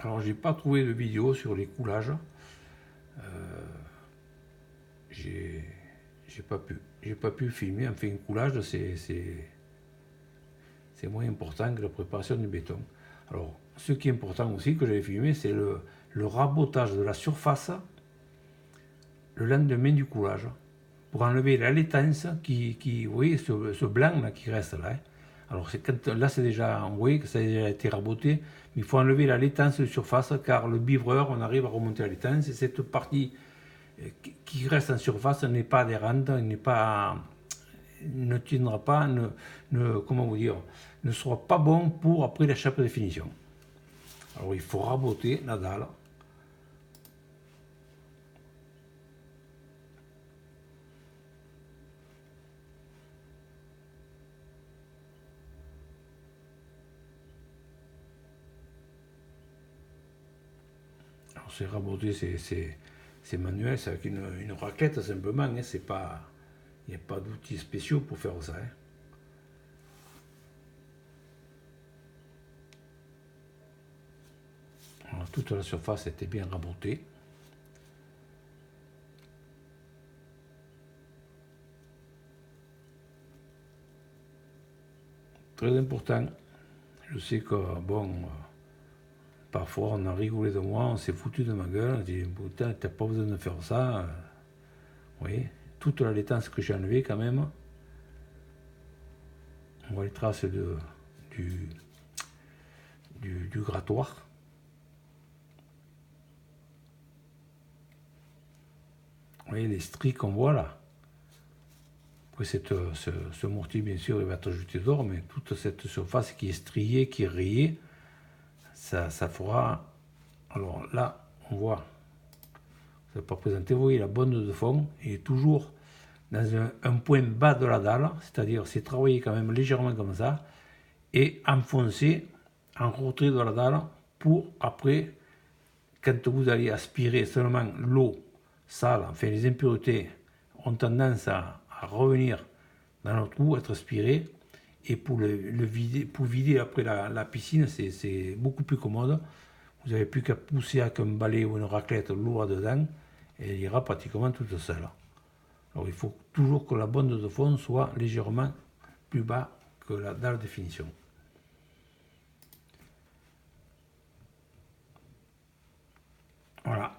Alors, j'ai pas trouvé de vidéo sur les coulages. J'ai pas pu filmer. Enfin, un coulage, c'est moins important que la préparation du béton. Alors, ce qui est important aussi que j'avais filmé, c'est le rabotage de la surface le lendemain du coulage pour enlever la laitance vous voyez, ce blanc là qui reste là. Hein. Alors là c'est déjà, vous voyez que ça a déjà été raboté, mais il faut enlever la laitance de surface car le bivreur, on arrive à remonter la laitance et cette partie qui reste en surface n'est pas adhérente, ne tiendra pas, comment vous dire, ne sera pas bon pour après la chape de finition. Alors il faut raboter la dalle. Alors c'est raboter, c'est manuel, c'est avec une raclette simplement, hein, c'est pas, il n'y a pas d'outils spéciaux pour faire ça. Hein. Alors, toute la surface était bien rabotée. Très important. Je sais que, bon, parfois on a rigolé de moi, on s'est foutu de ma gueule, on dit, putain, t'as pas besoin de faire ça. Vous voyez, toute la laitance que j'ai enlevée quand même. On voit les traces du grattoir. Vous voyez les stries qu'on voit là. Après ce mortier, bien sûr, il va être jeté d'or, mais toute cette surface qui est striée, qui est rayée, ça fera. Alors là, on voit, ça n'est pas présenté, vous voyez, la bonde de fond est toujours dans un point bas de la dalle, c'est-à-dire c'est travaillé quand même légèrement comme ça, et enfoncé en retrait de la dalle pour après, quand vous allez aspirer seulement l'eau sale, enfin les impuretés ont tendance à revenir dans notre trou, être aspirées, et pour vider après la piscine, c'est beaucoup plus commode. Vous n'avez plus qu'à pousser avec un balai ou une raclette l'eau là-dedans, et elle ira pratiquement toute seule. Alors il faut toujours que la bonde de fond soit légèrement plus bas que la dalle de finition. Voilà.